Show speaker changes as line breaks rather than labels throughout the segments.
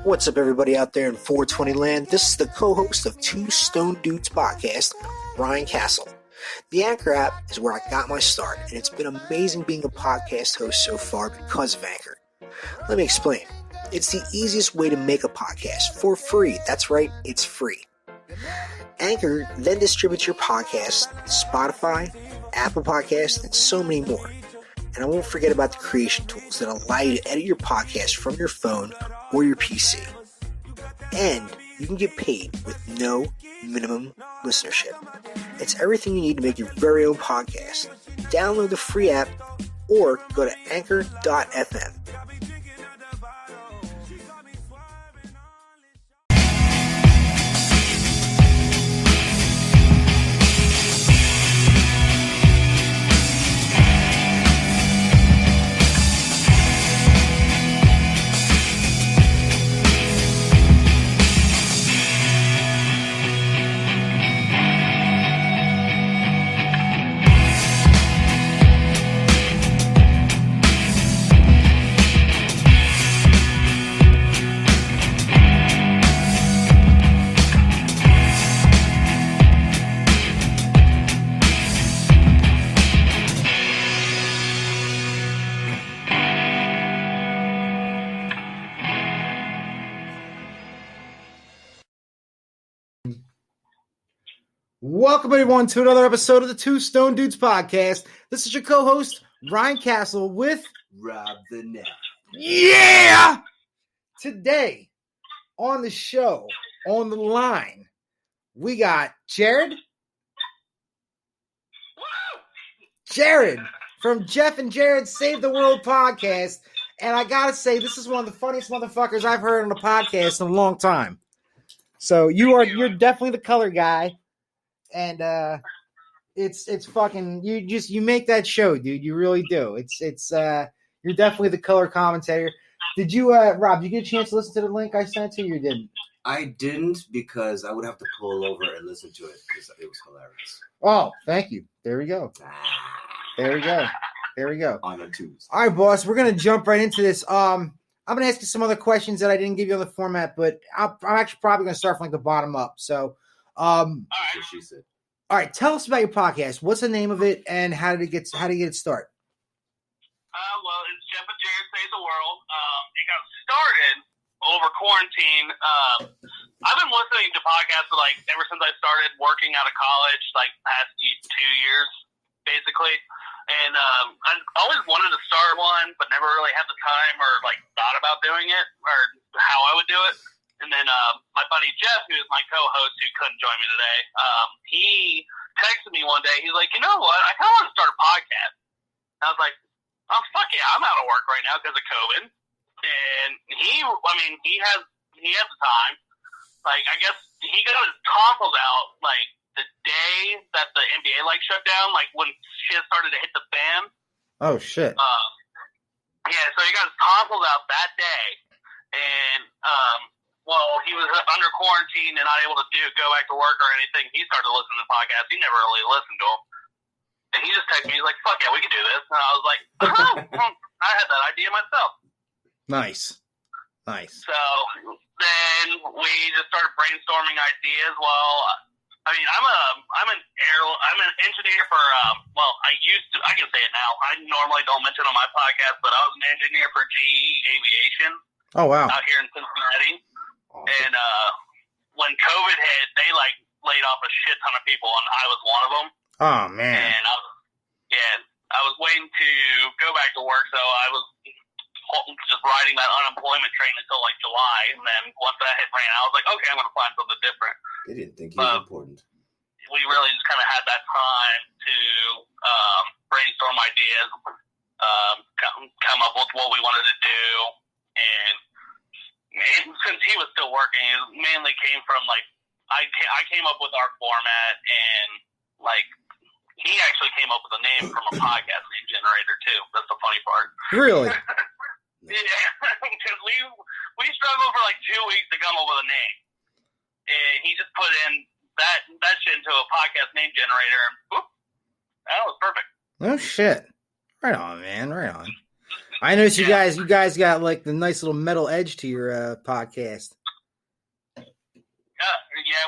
What's up, everybody out there in 420 land? This is the co-host of Two Stone Dudes podcast, Ryan Castle. The Anchor app is where I got my start, and it's been amazing being a podcast host so far because of Anchor. Let me explain. It's the easiest way to make a podcast for free. That's right, it's free. Anchor then distributes your podcast to Spotify, Apple Podcasts, and so many more. And I won't forget about the creation tools that allow you to edit your podcast from your phone or your PC. And you can get paid with no minimum listenership. It's everything you need to make your very own podcast. Download the free app or go to anchor.fm.
Welcome, everyone, to another episode of the Two Stone Dudes podcast. This is your co-host, Ryan Castle, with
Rob the Net.
Yeah! Today, on the show, on the line, we got Jared. Jared from Jeff and Jared Save the World podcast. And I gotta say, this is one of the funniest motherfuckers I've heard on the podcast in a long time. So you're definitely the color guy. And it's fucking you make that show, dude. You really do. It's you're definitely the color commentator. Did you Rob, did you get a chance to listen to the link I sent to you or didn't?
I didn't, because I would have to pull over and listen to it because it was hilarious.
Oh, thank you. There we go. There we go. There we go.
On a Tuesday.
All right, boss. We're gonna jump right into this. I'm gonna ask you some other questions that I didn't give you on the format, but I'm actually probably gonna start from like the bottom up. So
That's what she said.
all right, tell us about your podcast. What's the name of it, and how did it get it started?
Well, it's Jeff and Jared Save the World. It got started over quarantine. I've been listening to podcasts ever since I started working out of college, past 2 years, basically. And I always wanted to start one, but never really had the time or thought about doing it or how I would do it. And then my buddy Jeff, who is my co-host, who couldn't join me today, he texted me one day. He's like, you know what? I kind of want to start a podcast. And I was like, oh, fuck yeah, I'm out of work right now because of COVID. And he has the time. I guess he got his tonsils out, the day that the NBA, shut down, when shit started to hit the fan.
Oh, shit.
Yeah, so he got his tonsils out that day. And, well, he was under quarantine and not able to go back to work or anything. He started listening to the podcast. He never really listened to them. And he just texted me. He's like, fuck yeah, we can do this. And I was like, I had that idea myself.
Nice.
So then we just started brainstorming ideas. Well, I mean, I'm an engineer for, I can say it now. I normally don't mention it on my podcast, but I was an engineer for GE Aviation.
Oh, wow.
Out here in Cincinnati.
Awesome.
And when COVID hit, they laid off a shit ton of people, and I was one of them.
Oh, man.
And I was waiting to go back to work, so I was just riding that unemployment train until July. And then once that hit ran out, I was like, okay, I'm going to find something different.
They didn't think he was important.
We really just kind of had that time to brainstorm ideas, come up with what we wanted to do, and since he was still working, it mainly came from I came up with our format, and he actually came up with a name from a podcast name generator too. That's the funny part.
Really?
Yeah, because we struggled for 2 weeks to come up with a name, and he just put in that shit into a podcast name generator, and whoop, that was perfect.
Oh, shit. Right on, man. Right on. I noticed you guys got like the nice little metal edge to your podcast.
Yeah,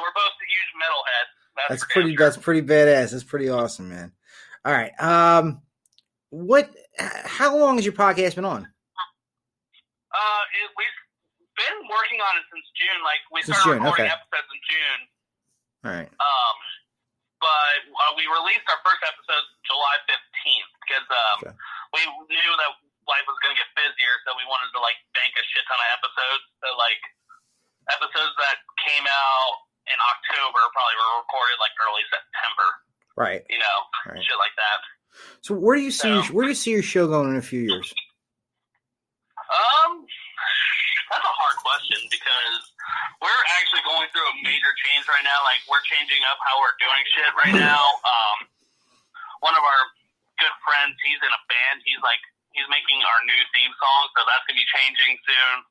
we're both huge metalheads.
That's pretty badass. That's pretty awesome, man. All right. How long has your podcast been on?
We've been working on it since June. Like we started recording episodes in June.
All right.
But we released our first episode July 15th because we knew that life was going to get busier, so we wanted to like bank a shit ton of episodes. So like episodes that came out in October probably were recorded like early September.
Right.
You know, shit like that.
So where do you see your show going in a few years?
That's a hard question because we're actually going through a major change right now. Like we're changing up how we're doing shit right now. One of our good friends, he's in a band. He's making our new theme song, so that's gonna be changing soon.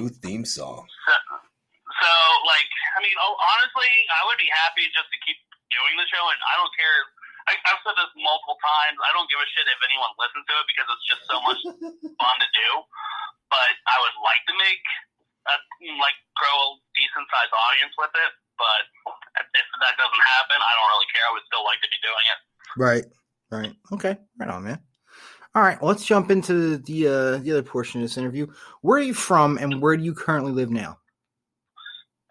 New theme song.
So like, I mean, honestly, I would be happy just to keep doing the show, and I don't care. I've said this multiple times. I don't give a shit if anyone listens to it because it's just so much fun to do. But I would like to grow a decent sized audience with it. But if that doesn't happen, I don't really care. I would still like to be doing it. Right.
Okay. Right on, man. All right. Well, let's jump into the other portion of this interview. Where are you from, and where do you currently live now?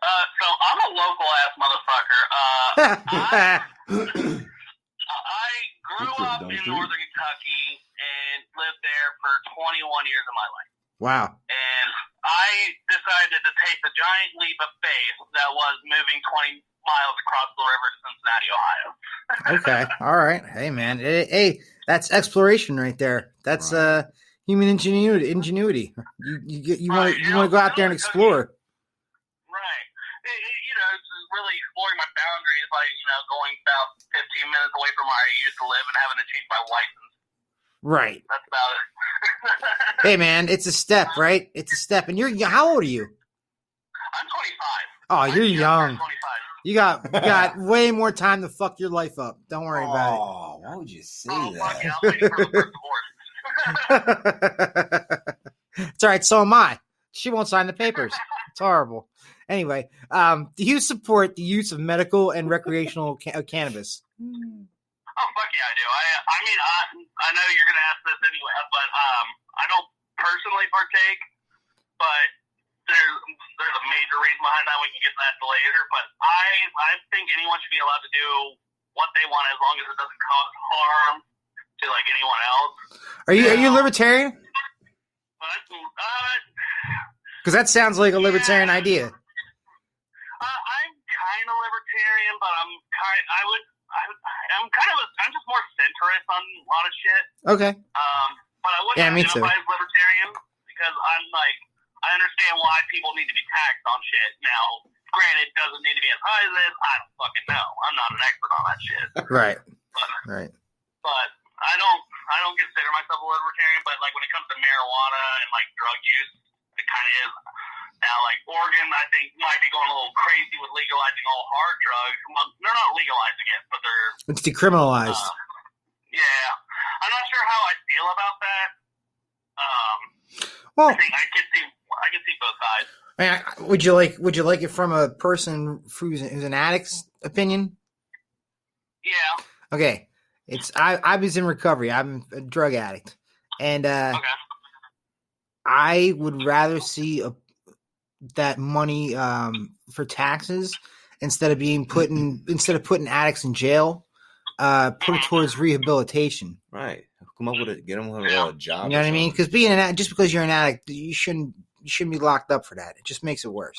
So I'm a local ass motherfucker. I grew up in northern Kentucky and lived there for 21 years of my life.
Wow.
And I decided to take the giant leap of faith that was moving 20 miles across the river to Cincinnati, Ohio.
Okay. All right. Hey, man. Hey, that's exploration right there. That's human ingenuity. You want to go out there and explore.
Right. It's really exploring my boundaries, like, going about 15 minutes away from where I used to live and having to change my license.
Right.
That's about it.
Hey, man, it's a step, right? It's a step. And how old are you?
I'm 25.
Oh, you're young.
25.
You got way more time to fuck your life up. Don't worry about it.
Oh, why would you say that?
Fuck yeah, I'm waiting for the first divorce.
It's all right. So am I. She won't sign the papers. It's horrible. Anyway, do you support the use of medical and recreational cannabis?
Oh, fuck yeah, I do. I mean, I know you're going to ask this anyway, but I don't personally partake, but there's a major reason behind that. We can get to that later, but I think anyone should be allowed to do what they want as long as it doesn't cause harm to, like, anyone else.
Are you a libertarian? Because that sounds like a libertarian idea.
I'm kind of libertarian, but I'm just more centrist on a lot of shit.
Okay.
But I wouldn't identify as libertarian because I understand why people need to be taxed on shit. Now, granted, it doesn't need to be as high as this. I don't fucking know. I'm not an expert on that shit.
Right.
But I don't consider myself a libertarian. But like when it comes to marijuana and like drug use, it kind of is. Now, like Oregon, I think might be going a little crazy with legalizing all hard drugs. Well, they're not legalizing it, but
it's decriminalized.
Yeah, I'm not sure how I feel about that.
Well,
I think I can see both sides.
I mean, would you like it from a person who's an addict's opinion?
Yeah.
Okay. I was in recovery. I'm a drug addict, and I would rather see that money for taxes instead of putting addicts in jail, put it towards rehabilitation.
Right. Come up with get them a job.
You know what I mean? Because just because you're an addict, you shouldn't be locked up for that. It just makes it worse.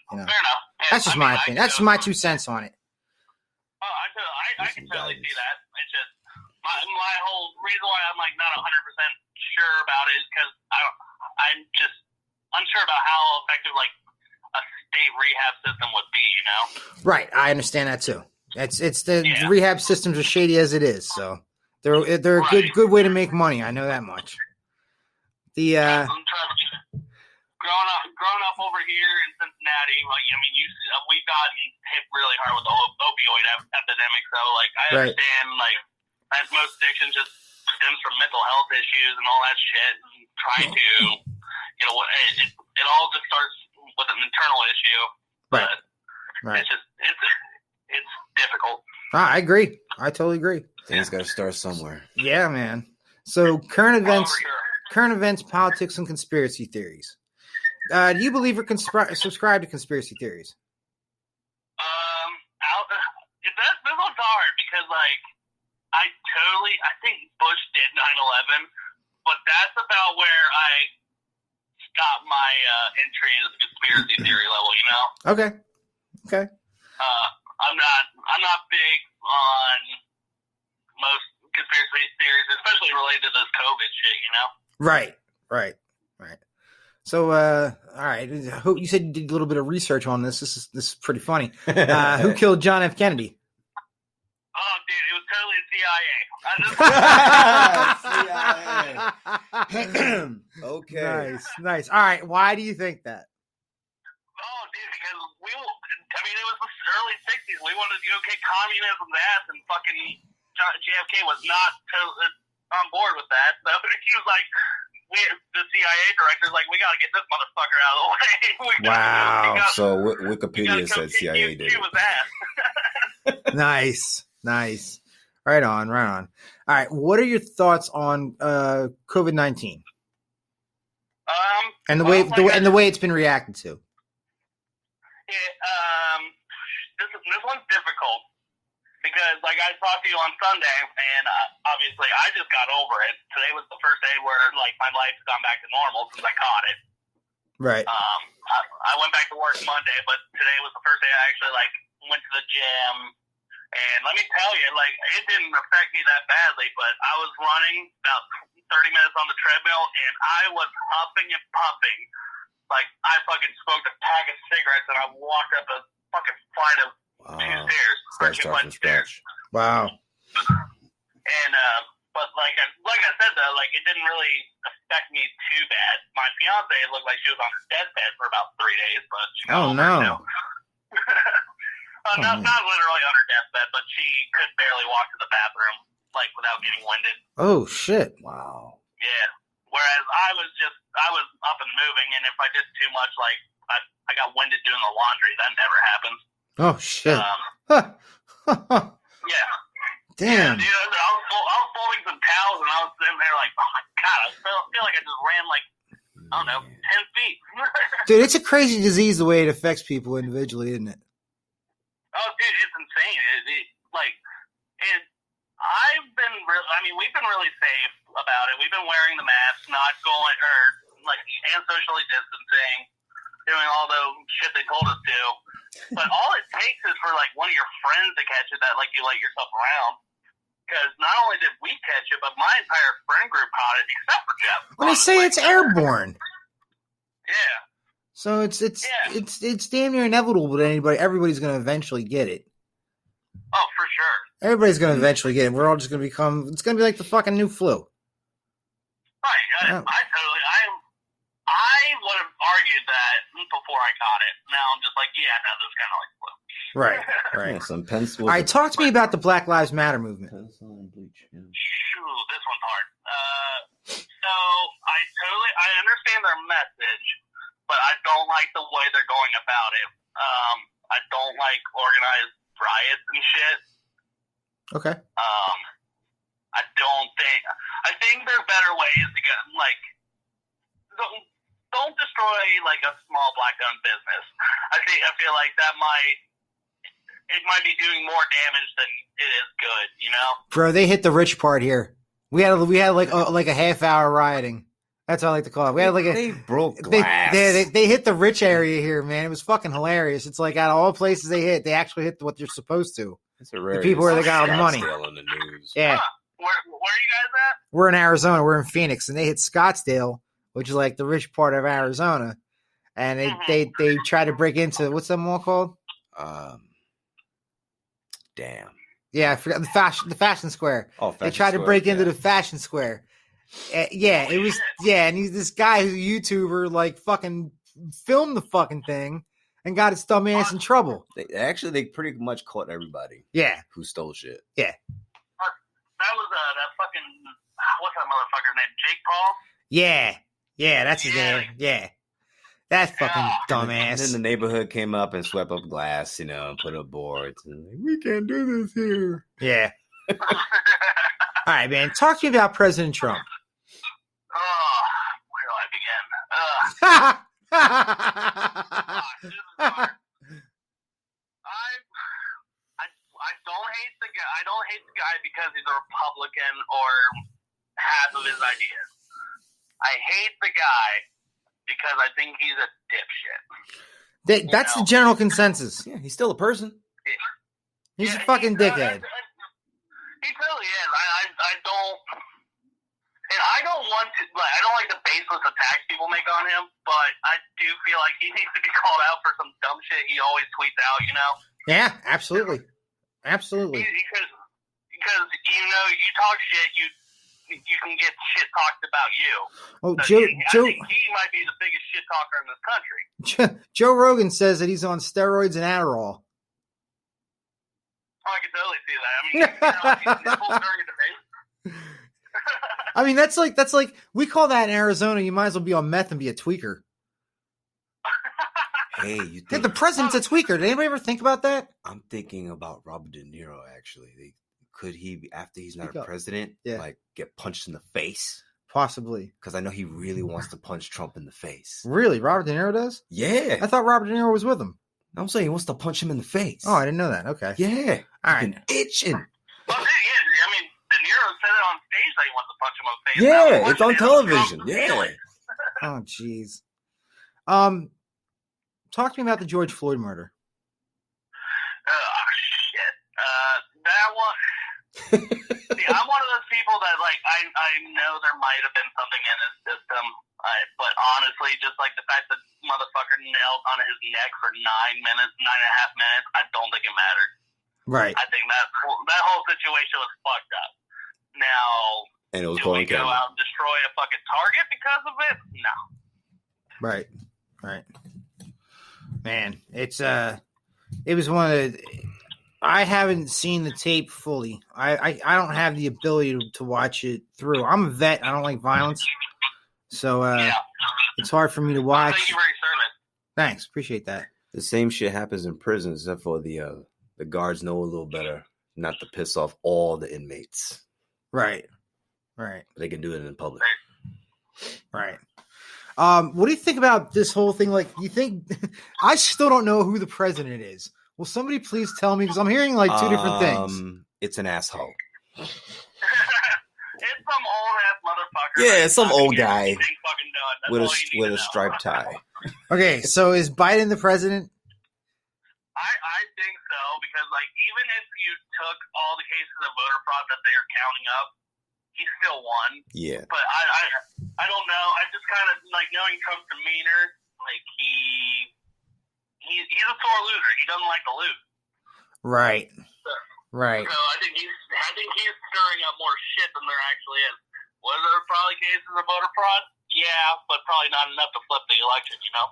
Fair enough. Yeah,
that's just my opinion. That's just my 2 cents on it.
Oh, I can totally see that. It's just my whole reason why I'm like not 100% sure about it is because I'm just unsure about how effective like a state rehab system would be.
Right. I understand that too. It's the rehab systems are shady as it is, so they're a good way to make money. I know that much.
Growing up over here in Cincinnati, like we've gotten hit really hard with the opioid epidemic. So like I understand like as most addictions just stems from mental health issues and all that shit. And trying to, it all just starts with an internal issue. But
Right.
it's difficult.
I agree. I totally agree.
Things got to start somewhere.
Yeah, man. So current events,
Oh, for sure.
politics, and conspiracy theories. Do you believe or subscribe to conspiracy theories?
This one's hard because, like, I think Bush did 9/11, but that's about where I got my entry into the conspiracy theory level.
Okay.
I'm not big on most conspiracy theories, especially related to this COVID shit.
Right. So, all right. You said you did a little bit of research on this. This is pretty funny. Who killed John F. Kennedy?
Oh, dude, it was totally the CIA.
Okay.
Nice. All right. Why do you think that?
Oh, dude, because it was the early 60s. We wanted to go kick communism's ass, and fucking JFK was not on board with that. So he was like, the CIA director's like, we got to get this motherfucker out of the way.
Wow.
So Wikipedia said CIA did it.
Nice. Right on. All right. What are your thoughts on COVID-19? And the way it's been reacted to?
This one's difficult because, like, I talked to you on Sunday, and obviously I just got over it. Today was the first day where, like, my life's gone back to normal since I caught it.
Right.
I went back to work Monday, but today was the first day I actually, like, went to the gym. And let me tell you, like, it didn't affect me that badly, but I was running about 30 minutes on the treadmill, and I was huffing and puffing. Like, I fucking smoked a pack of cigarettes, and I walked up a fucking flight of two stairs.
Wow.
And, but like I said, though, like, it didn't really affect me too bad. My fiance looked like she was on her deathbed for about 3 days, but she got over it now. Not literally on her deathbed, but she could barely walk to the bathroom, like, without getting winded.
Oh, shit.
Wow.
Yeah. Whereas I was up and moving, and if I did too much, like, I got winded doing the laundry. That never happens.
Oh, shit.
Yeah.
Damn.
Yeah, dude, I was folding some towels, and I was sitting there like, oh, my God, I feel like I just ran, like, I don't know, 10 feet.
Dude, it's a crazy disease the way it affects people individually, isn't it?
Oh, dude, it's insane. We've been really safe about it. We've been wearing the masks, not going, and socially distancing, doing all the shit they told us to. But all it takes is for, like, one of your friends to catch it that, like, you let yourself around. Because not only did we catch it, but my entire friend group caught it, except for Jeff.
When they say it's airborne.
Yeah.
So it's damn near inevitable that everybody's going to eventually get it.
Oh, for sure.
Everybody's going to eventually get it. We're all just going to it's going to be like the fucking new flu.
Right. I would have argued that before I caught it. Now I'm just like, yeah, no, this is kind of like flu.
Right.
Yeah, some pencils.
All right, talk to me about the Black Lives Matter movement.
Pencil and bleach. Yeah.
Shoo, this one's hard. So I understand their message, but I don't like the way they're going about it. I don't like organized riots and shit.
Okay.
I think there's better ways to get, like, don't destroy, like, a small black-owned business. I feel like it might be doing more damage than it is good, you know?
Bro, they hit the rich part here. We had like a half hour rioting. That's what I like to call it. We had
They broke glass.
They hit the rich area here, man. It was fucking hilarious. It's like out of all places they actually hit what they're supposed to.
It's a rare.
The people where they got all the money.
On the news.
Yeah.
Huh. Where are you guys at?
We're in Arizona. We're in Phoenix, and they hit Scottsdale, which is like the rich part of Arizona. And they try to break into what's that mall called?
Damn.
Yeah, I forgot the fashion square.
Oh,
they tried to break into the fashion square. It was and he's this guy who's a YouTuber, like, fucking filmed the fucking thing and got his dumbass in trouble.
They pretty much caught everybody.
Yeah,
who stole shit.
Yeah.
That was that fucking what's that motherfucker's name? Jake Paul?
Yeah, that's his name. Yeah. That fucking dumbass.
And then the neighborhood came up and swept up glass, and put up boards. And we can't do this here.
Yeah. All right, man. Talk to me about President Trump.
Where do I begin? This is hard. I don't hate the guy. I don't hate the guy because he's a Republican or half of his ideas. I hate the guy because I think he's a dipshit.
That's the general consensus.
Yeah, he's still a person.
He's a fucking dickhead.
He really is. I don't, and I don't want to. Like, I don't like the baseless attacks people make on him, but I do feel like he needs to be called out for some dumb shit he always tweets out.
Yeah, absolutely. Absolutely.
Because you talk shit, you can get shit talked about you.
Oh,
so I think he might be the biggest shit talker in this country.
Joe Rogan says that he's on steroids and Adderall.
Oh, I can totally see that. I mean, he's during a debate.
I mean, that's like we call that in Arizona. You might as well be on meth and be a tweaker.
Hey, you think
the president's a tweaker? Did anybody ever think about that?
I'm thinking about Robert De Niro, actually. Could he, after he's not a president, get punched in the face?
Possibly.
Because I know he really wants to punch Trump in the face.
Really? Robert De Niro does?
Yeah.
I thought Robert De Niro was with him.
I'm saying he wants to punch him in the face.
Oh, I didn't know that. Okay.
Yeah.
All right.
Itching.
Well, I mean, De Niro said it on stage that he wants to punch him on the face.
Yeah, it's on television. Yeah.
Oh, jeez. Talk to me about the George Floyd murder.
Oh, shit. That one. See, I'm one of those people that, like, I know there might have been something in his system, but honestly, just like the fact that motherfucker knelt on his neck for 9 minutes, 9.5 minutes, I don't think it mattered.
Right.
I think that whole situation was fucked up. Now,
and it was
do we go out and destroy a fucking Target because of it? No.
Right. Man, it was one of the, I haven't seen the tape fully. I don't have the ability to watch it through. I'm a vet. I don't like violence. So it's hard for me to watch.
Thank you for your service.
Thanks. Appreciate that.
The same shit happens in prison, except for the guards know a little better not to piss off all the inmates.
Right.
They can do it in public.
Right. What do you think about this whole thing? Like, you think I still don't know who the president is. Will somebody please tell me? Because I'm hearing like two different things.
It's an asshole.
It's some old ass motherfucker.
Yeah, it's some old guy with a striped tie.
Okay, so is Biden the president?
I think so, because like even if you took all the cases of voter fraud that they're counting up, he still won.
Yeah.
But I don't know. I just kind of like knowing Trump's demeanor, like he's a sore loser. He doesn't like to lose.
Right. Right.
So I think he's stirring up more shit than there actually is. Was there probably cases of voter fraud? Yeah, but probably not enough to flip the election, you know?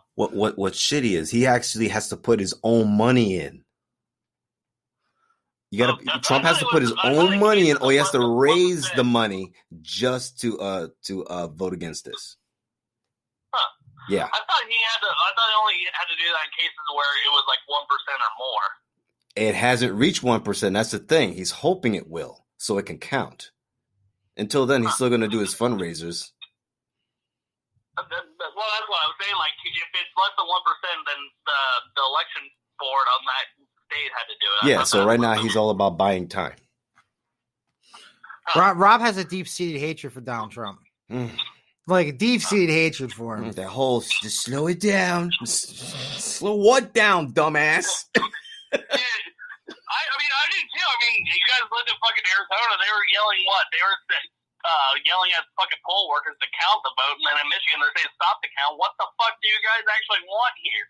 What's shitty is he actually has to put his own money in. Trump has to put his own money in, or he has to raise the money just to vote against this.
Huh.
Yeah.
I thought he only had to do that in cases where it was like 1% or more.
It hasn't reached 1%. That's the thing. He's hoping it will, so it can count. Until then, he's still going to do his fundraisers.
Well, that's what I was saying. Like, if it's less than 1%, then the election board on that state had to do it.
Yeah, so right now he's all about buying time.
Rob has a deep-seated hatred for Donald Trump. Like a deep-seated hatred for him.
That whole, just slow it down. Slow what down, dumbass?
I mean, I did too. I mean, you guys lived in fucking Arizona. They were yelling what? They were yelling at fucking poll workers to count the vote, and then in Michigan they're saying stop the count. What the fuck do you guys actually want here?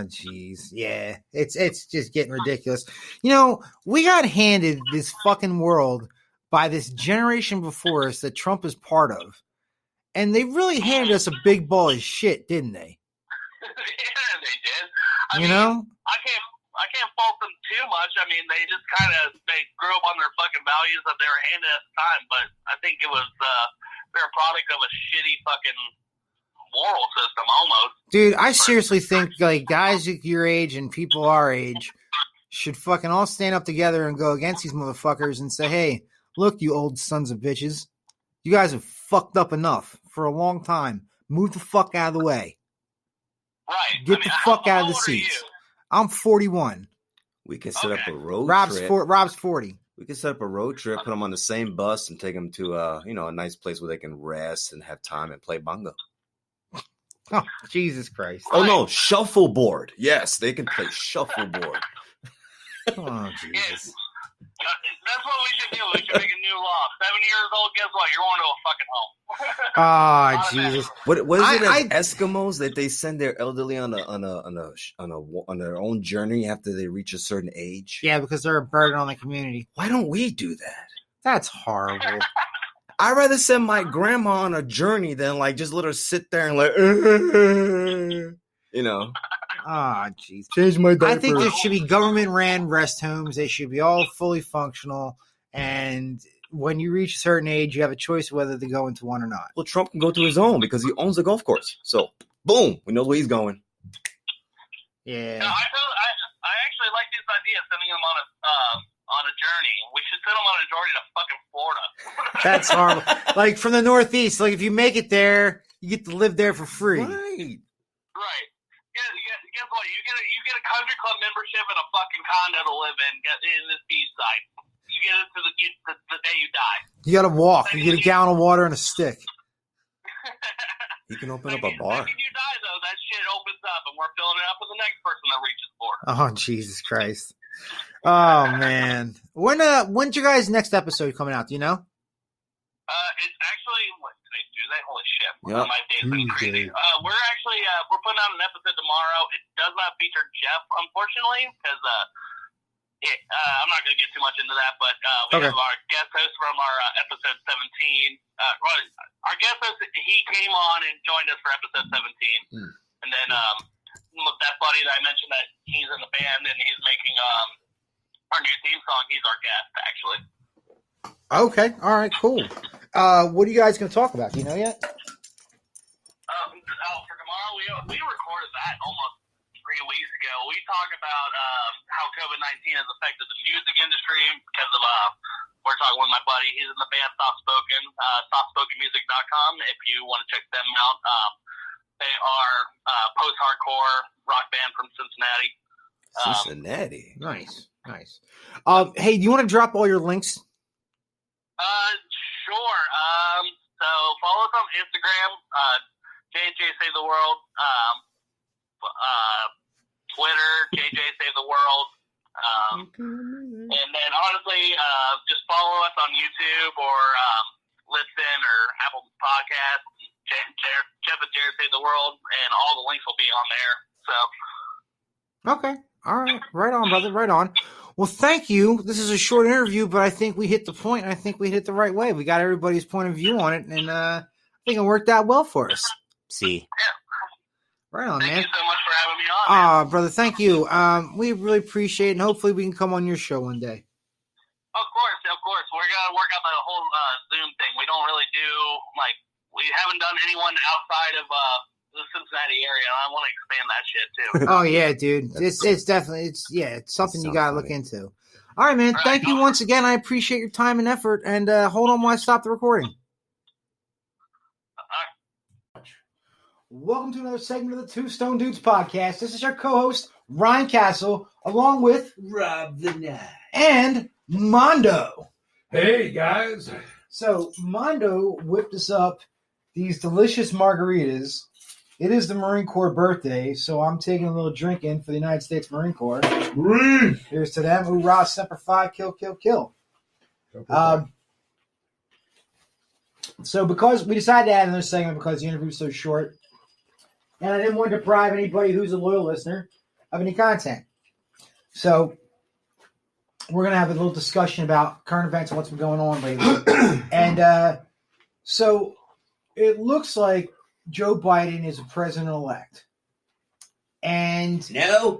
Jeez. Yeah. It's just getting ridiculous. You know, we got handed this fucking world by this generation before us that Trump is part of. And they really handed us a big ball of shit, didn't they?
Yeah, they did. I
mean,
I I can't fault them too much. I mean, they just they grew up on their fucking values that they were handed at the time. But I think it was they're a product of a shitty fucking moral system almost.
Dude, I seriously think like guys your age and people our age should fucking all stand up together and go against these motherfuckers and say, hey, look, you old sons of bitches. You guys have fucked up enough for a long time. Move the fuck out of the way.
Right.
Get the fuck out of the seats. I'm 41.
We can set up a road trip.
Rob's 40.
We can set up a road trip, put them on the same bus, and take them to a nice place where they can rest and have time and play bongo.
Oh, Jesus Christ.
Oh, no, shuffleboard. Yes, they can play shuffleboard.
Oh, Jesus.
That's what we should do. We should make a new law. 7 years old, guess what? You're going to a fucking home.
Oh, Jesus.
What is it as Eskimos that they send their elderly on their own journey after they reach a certain age?
Yeah, because they're a burden on the community.
Why don't we do that?
That's horrible.
I'd rather send my grandma on a journey than like just let her sit there and like, you know.
Ah, jeez.
Change my diaper.
I think there should be government-ran rest homes. They should be all fully functional. And when you reach a certain age, you have a choice whether to go into one or not.
Well, Trump can go to his own because he owns a golf course. So, boom, we know where he's going.
Yeah.
No, I actually like this idea of sending him on a journey. We should send him on a journey to fucking Florida.
That's horrible. Like from the Northeast, like if you make it there, you get to live there for free.
Right.
Right. Guess what? You get a country club membership and a fucking condo to live in this beach site. You get it to the day you die.
You got to walk. You get a gallon of water and a stick.
You can open up a bar.
If you die, though, that shit opens up, and we're filling it up with the next person that reaches for it.
Oh, Jesus Christ. Oh, man. When's your guys' next episode coming out? Do you know?
It's actually, what did they do that? Holy shit.
Yep.
My day's been crazy. We're actually, we're putting out an episode tomorrow. It does not feature Jeff, unfortunately, because I'm not going to get too much into that, but we have our guest host from our episode 17. Our guest host, he came on and joined us for episode 17. And then that buddy that I mentioned that he's in the band and he's making our new theme song, he's our guest, actually.
Okay. All right, cool. What are you guys going to talk about? Do you know yet?
For tomorrow, we recorded that almost 3 weeks ago. We talk about how COVID-19 has affected the music industry because of we're talking with my buddy. He's in the band Softspoken, softspokenmusic.com. If you want to check them out, they are post-hardcore rock band from Cincinnati.
Cincinnati.
Nice. Hey, do you want to drop all your links?
Sure. So follow us on Instagram, JJ Save the World, Twitter, JJ Save the World, and then honestly, just follow us on YouTube or listen or Apple Podcasts. Jeff and Jared Save the World, and all the links will be on there. So.
Okay. All right. Right on, brother. Right on. Well, thank you. This is a short interview, but I think we hit the point. I think we hit it the right way. We got everybody's point of view on it, and I think it worked out well for us. See.
Yeah.
Right on, man.
Thank you so much for having me on.
Brother, thank you. We really appreciate it, and hopefully we can come on your show one day.
Of course. We're going to work out the whole Zoom thing. We don't really do, we haven't done anyone outside of the Cincinnati area, and I want to expand that shit too.
Oh yeah, dude. It's definitely it's something you gotta look into. All right, man. Thank you once again. I appreciate your time and effort. And hold on while I stop the recording. Welcome to another segment of the Two Stone Dudes podcast. This is your co-host Ryan Castle, along with
Rob the Knight
and Mondo.
Hey guys.
So Mondo whipped us up these delicious margaritas. It is the Marine Corps birthday, so I'm taking a little drink in for the United States Marine Corps. Here's to them. Hoorah, Semper Fi, kill, kill, kill. So because we decided to add another segment because the interview was so short, and I didn't want to deprive anybody who's a loyal listener of any content. So we're going to have a little discussion about current events and what's been going on lately. And so it looks like Joe Biden is a president-elect. And
No.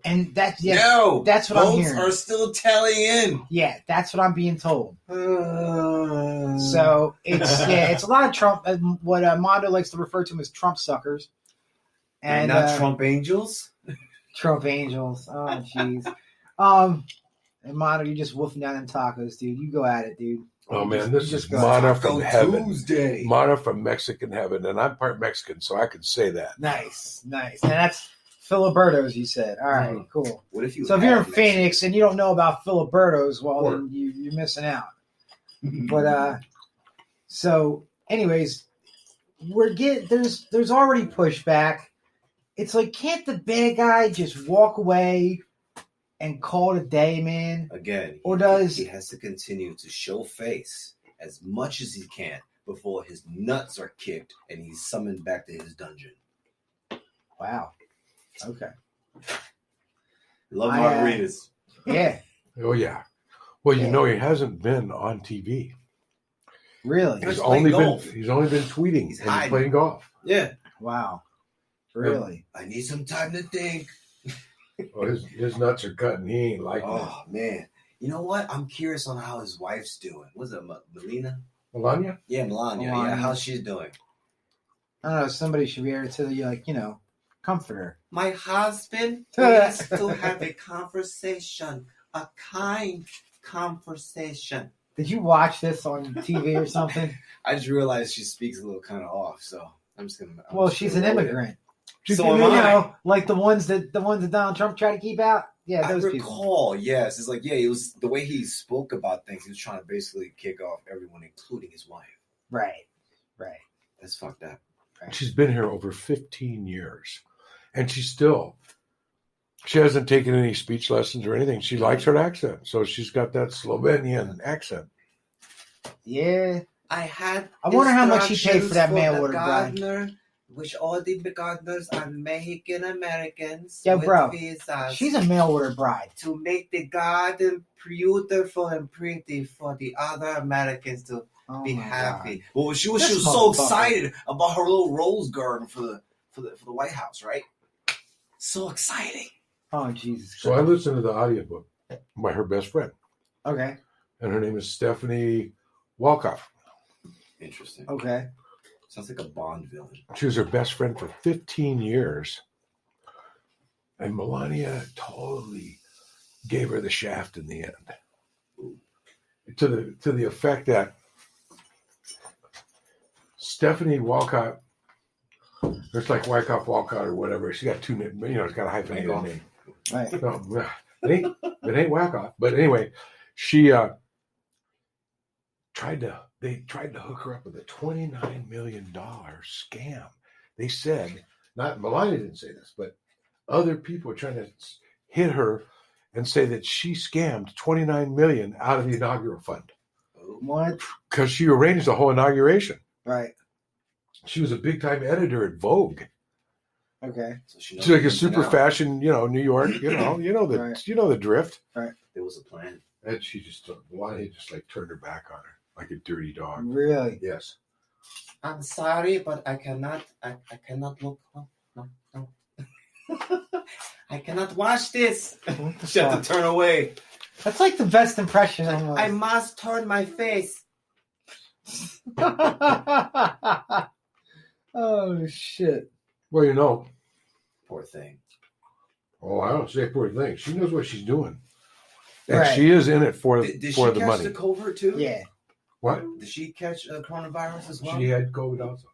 And that's
No.
that's what I'm
Votes
hearing.
are still tallying.
Yeah, that's what I'm being told. So it's a lot of Trump. What Mondo likes to refer to as Trump suckers,
And not Trump angels.
Trump angels. Oh jeez. And Mondo, you're just wolfing down them tacos, dude. You go at it, dude.
Oh man,
You
this
just
is
go
mana from
Taco
heaven.
Tuesday.
Mana from Mexican heaven, and I'm part Mexican, so I can say that.
Nice. And that's Filiberto's, you said. All right, cool.
What if you?
So if you're in
had
Phoenix and you don't know about Filiberto's, well, then you're missing out. But so anyways, there's already pushback. It's like, can't the bad guy just walk away and call it a day, man?
Again,
Or does
he has to continue to show face as much as he can before his nuts are kicked and he's summoned back to his dungeon.
Wow. Okay.
Love margaritas.
Yeah.
Oh yeah. Well, you know he hasn't been on TV.
Really?
He's
He's
only
playing
been tweeting
He's
and
hiding.
playing golf.
Yeah.
Wow. Really?
I need some time to think.
Oh, his nuts are cutting. He ain't liking it.
Oh man. You know what? I'm curious on how his wife's doing. Was it Melina?
Melania?
Yeah, Melania. Yeah,
Melania.
how's she doing?
I don't know. Somebody should be able to, comfort her.
My husband needs to have a conversation, a kind conversation.
Did you watch this on TV or something?
I just realized she speaks a little kind of off, so I'm just gonna.
Well, she's an immigrant.
So am I.
Like the ones that Donald Trump tried to keep out. Yeah,
I
those people.
recall, yes. It's like, it was the way he spoke about things. He was trying to basically kick off everyone, including his wife.
Right.
That's fucked up.
She's been here over 15 years. And she hasn't taken any speech lessons or anything. She likes her accent. So she's got that Slovenian accent.
Yeah.
I
wonder how much she paid for that mail order,
gardener, which all the gardeners are Mexican Americans.
Yo,
with
bro,
visas
she's a mail order bride.
to make the garden beautiful and pretty for the other Americans to be
my
happy. Well, she was
This
so
motherfucker.
excited about her little rose garden for the White House, right? So exciting.
God. Oh, Jesus
So I
Christ.
listened to the audiobook by her best friend.
Okay.
And her name is Stephanie Walkoff.
Interesting.
Okay.
Sounds like a Bond villain.
She was her best friend for 15 years. And Melania totally gave her the shaft in the end. To the effect that Stephanie Walcott, it's like Wyckoff Walcott or whatever. She got two names, it's got a hyphenated
Wyckoff.
name.
Right.
No, it ain't Wyckoff. But anyway, she tried to hook her up with a $29 million scam. They said, not Melania didn't say this, but other people were trying to hit her and say that she scammed $29 million out of the inaugural fund
What?
because she arranged the whole inauguration.
Right.
She was a big time editor at Vogue.
Okay.
So
She's like a super fashion, New York.
Right.
You know the drift.
There was a plan.
And she just Melania just like turned her back on her like a dirty dog.
Really?
Yes.
I'm sorry, but I cannot look. No. I cannot watch this. She had to turn away.
That's like the best impression.
I must turn my face.
Oh shit.
Well,
Poor thing.
oh, I don't say poor thing. She knows what she's doing. And
Right.
she is in it for
Did she
the
catch
money.
the covert too?
Yeah.
What?
Did she catch coronavirus as well?
She had COVID also.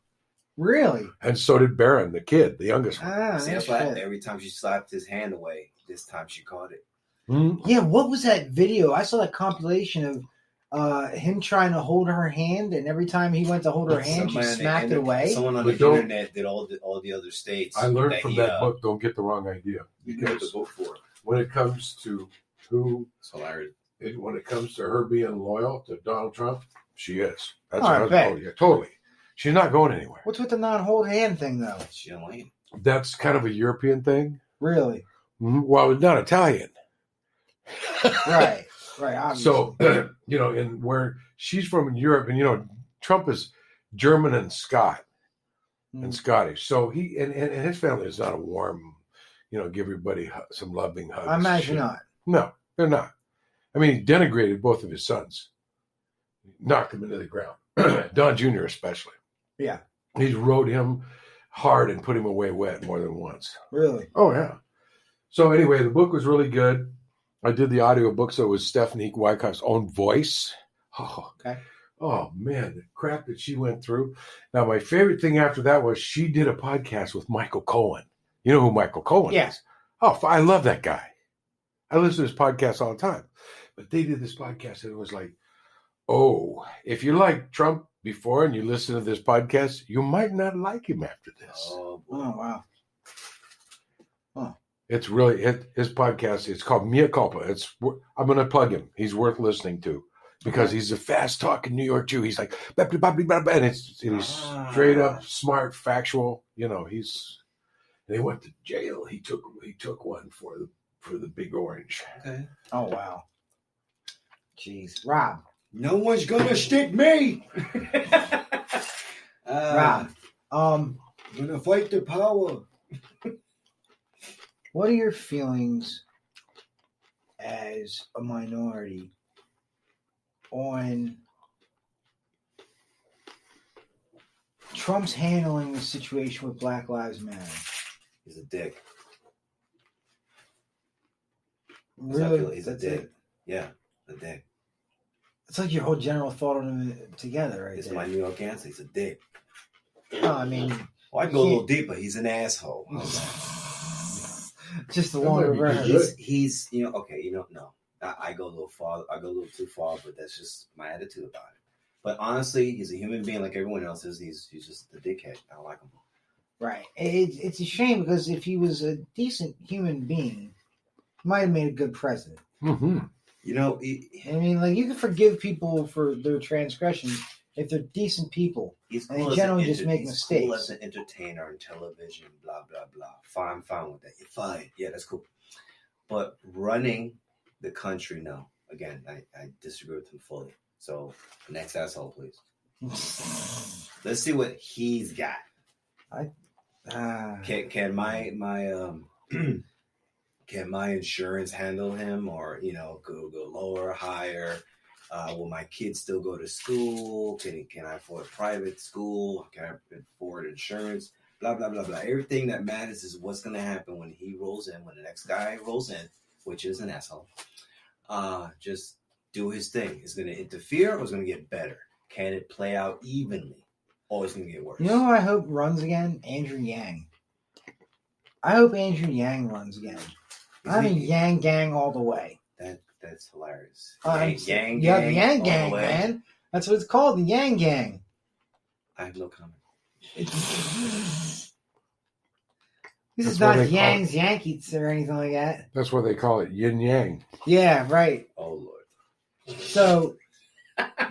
Really?
And so did Barron, the kid, the youngest one.
Ah,
See, that's
shit.
why every time she slapped his hand away, this time she caught it.
Hmm?
Yeah, what was that video? I saw that compilation of him trying to hold her hand, and every time he went to hold her hand, she
Somebody on the
smacked it away.
Someone on
But
the
don't-
internet did all the other states.
I learned from
he,
that book, don't get the wrong idea.
You know what to
Because
vote for.
when it comes to
It's hilarious.
when it comes to her being loyal to Donald Trump, she is. That's
Oh, I bet.
oh, yeah, totally. She's not going anywhere.
What's with the non-hold hand thing, though?
She don't like it.
That's kind of a European thing.
Really?
Well, it's not Italian.
Right. Right. Obviously.
So, and where she's from in Europe, and Trump is German and Scot. and Scottish. So he and his family is not a warm, give everybody some loving hugs.
I imagine
shit.
not.
No, they're not. I mean, he denigrated both of his sons, knocked them into the ground. Don Jr. especially.
Yeah.
He's rode him hard and put him away wet more than once.
Really?
Oh, yeah. So anyway, the book was really good. I did the audio book, so it was Stephanie Wycott's own voice. Oh,
okay.
Oh, man, the crap that she went through. Now, my favorite thing after that was she did a podcast with Michael Cohen. You know who Michael Cohen is? Oh, I love that guy. I listen to his podcast all the time. But they did this podcast, and it was like, oh, if you like Trump before and you listen to this podcast, you might not like him after this.
Oh wow.
Huh. It's really, his podcast, it's called Mea Culpa. I'm going to plug him. He's worth listening to because he's a fast-talking New York Jew. He's like, and he's straight up, smart, factual. And he went to jail. He took one for the Big Orange.
Okay. Oh, wow. Jeez. Rob.
No one's gonna stick me.
Rob.
Gonna fight the power.
What are your feelings as a minority on Trump's handling the situation with Black Lives Matter?
He's a dick.
Really?
He's a dick. Yeah, a dick.
It's like your whole general thought on him together, right?
It's my New York answer. He's a dick.
No, I mean...
Well, I can go a little deeper. He's an asshole.
Just the longer version.
He's no. I go a little far. I go a little too far, but that's just my attitude about it. But honestly, he's a human being like everyone else is. He's just a dickhead. I don't like him.
Right. It's a shame because if he was a decent human being, he might have made a good president.
Mm-hmm.
I mean, like, you can forgive people for their transgressions if they're decent people.
He's
and
cool
they generally just make
he's
mistakes.
Cool as an entertainer on television, blah, blah, blah. I'm fine with that. You're fine. Yeah, that's cool. But running the country, no. Again, I disagree with him fully. So, next asshole, please. Let's see what he's got. Can my insurance handle him, or go lower, higher? Will my kids still go to school? Can I afford private school? Can I afford insurance? Blah blah blah blah. Everything that matters is what's going to happen when he rolls in, when the next guy rolls in, which is an asshole. Just do his thing. Is it going to interfere or is it going to get better? Can it play out evenly, or is it going to get worse?
You know who I hope runs again? Andrew Yang. I hope Andrew Yang runs again. I'm a Yang gang all the way.
That's hilarious.
Yang gang, man. That's what it's called, the Yang gang.
I have no comment.
This is not Yang's Yankees or anything like that.
That's what they call it, yin yang.
Yeah, right.
Oh Lord.
So,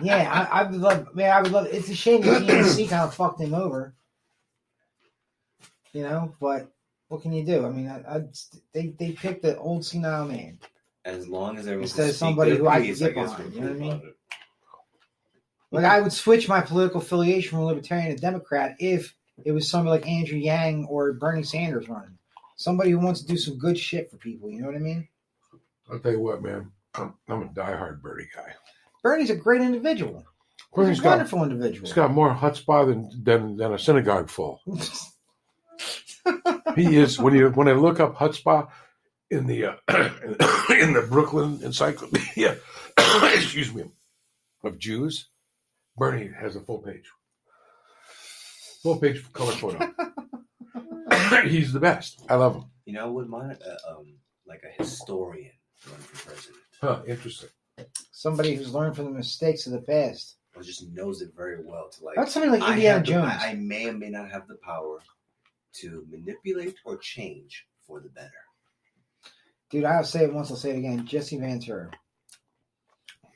yeah, I would love. Man, I would love. It's a shame that PNC kind of fucked him over. But what can you do? I mean, they picked the old senile man.
As long as everyone
instead of somebody who I could get behind, you know what I mean? Like, I would switch my political affiliation from Libertarian to Democrat if it was somebody like Andrew Yang or Bernie Sanders running. Somebody who wants to do some good shit for people, you know what I mean?
I'll tell you what, man. I'm a diehard Bernie guy.
Bernie's a great individual. He's a wonderful individual.
He's got more chutzpah than a synagogue full. He is. When I look up chutzpah in the in the Brooklyn Encyclopedia, excuse me, of Jews, Bernie has a full page color photo. He's the best. I love him.
I wouldn't mind like a historian running for president.
Huh? Interesting.
Somebody who's learned from the mistakes of the past.
Or just knows it very well.
That's something like Indiana Jones.
I may or may not have the power to manipulate or change for the better.
Dude, I'll say it once, I'll say it again. Jesse Ventura.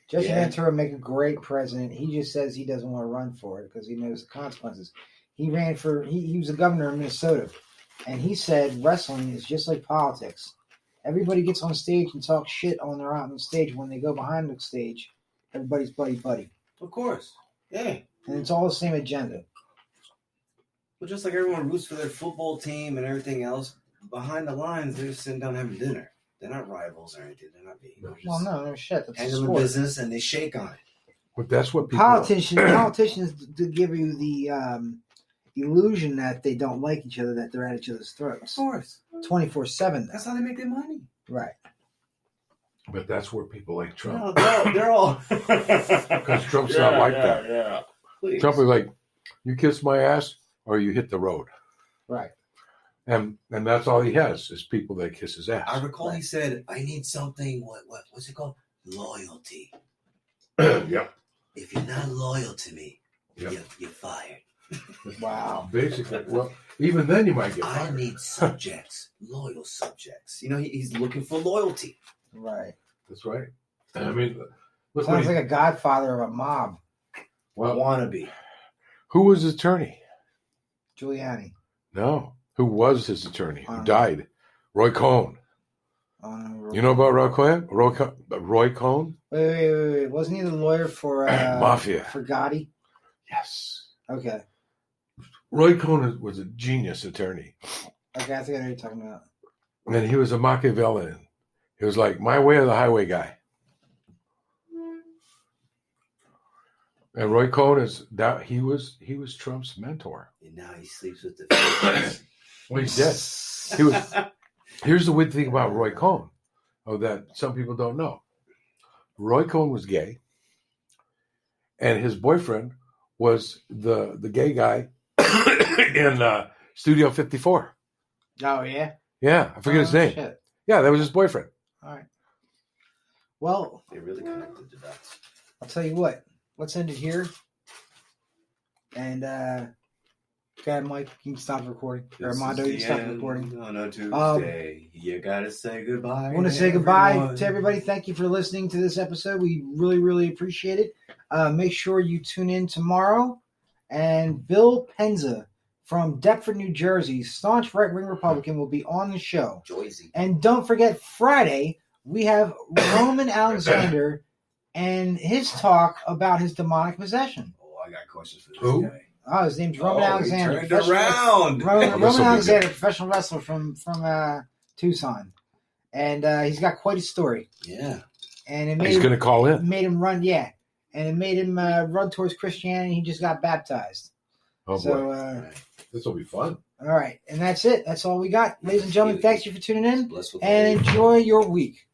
Ventura would make a great president. He just says he doesn't want to run for it because he knows the consequences. He ran for, he was the governor of Minnesota. And he said wrestling is just like politics. Everybody gets on stage and talks shit on their out on stage. When they go behind the stage, everybody's buddy-buddy.
Of course. Yeah.
And it's all the same agenda.
Well, just like everyone roots for their football team and everything else, behind the lines, they're just sitting down having dinner. They're not rivals or anything. They're not being.
Well, no shit. That's a
handling
sport.
business and they shake on it.
But that's what people.
Politicians to give you the illusion that they don't like each other, that they're at each other's throats.
Of course.
24/7.
That's how they make their money.
Right.
But that's where people like Trump.
No, they're all.
Because Trump's not like that.
Yeah. Please.
Trump is like, you kiss my ass or you hit the road.
Right.
And that's all he has is people that kiss his ass.
I recall he said, I need something, what's it called? Loyalty.
Yep.
If you're not loyal to me,
Yep.
you're fired.
Wow.
Basically, well, even then you might get
I
fired.
need subjects, loyal subjects. You know, he's looking for loyalty.
Right.
That's right. I mean, look
Sounds like a godfather of a mob.
well,
Wannabe.
who was his attorney?
Giuliani.
No. Who was his attorney? Who died? Roy Cohn. You know about Roy Cohn? Roy Cohn?
Wait. Wasn't he the lawyer for
Mafia.
For Gotti?
Yes.
Okay.
Roy Cohn was a genius attorney.
Okay, I think I know what you're talking about.
And he was a Machiavellian. He was like my way or the highway guy. And Roy Cohn is that he was Trump's mentor.
And now he sleeps with the fishes.
Well, he's dead. He was. Here's the weird thing about Roy Cohn, that some people don't know. Roy Cohn was gay, and his boyfriend was the gay guy in Studio 54.
Oh, yeah?
Yeah, I forget his name.
Shit.
Yeah, that was his boyfriend.
All right. Well,
They really connected the dots.
I'll tell you what. Let's end it here. And, go ahead, Mike. You can stop recording. Or Armando, you can stop recording.
On a Tuesday, you gotta say goodbye.
I want to say goodbye to everybody. Thank you for listening to this episode. We really, really appreciate it. Make sure you tune in tomorrow. And Bill Penza from Deptford, New Jersey, staunch right-wing Republican, will be on the show.
Joyzy.
And don't forget, Friday, we have Roman Alexander and his talk about his demonic possession.
Oh, I got questions for this
Who?
guy.
Oh, his name's Roman Alexander.
He turned around.
Roman
This will be
Alexander,
good.
professional wrestler from Tucson. And he's got quite a story.
Yeah.
And it
He's going to call in.
made him run, and it made him run towards Christianity. He just got baptized.
Oh,
So,
boy. This will be fun.
all right. And that's it. That's all we got. Ladies and gentlemen, thanks you for tuning in.
Blessed with
And
all.
enjoy your week.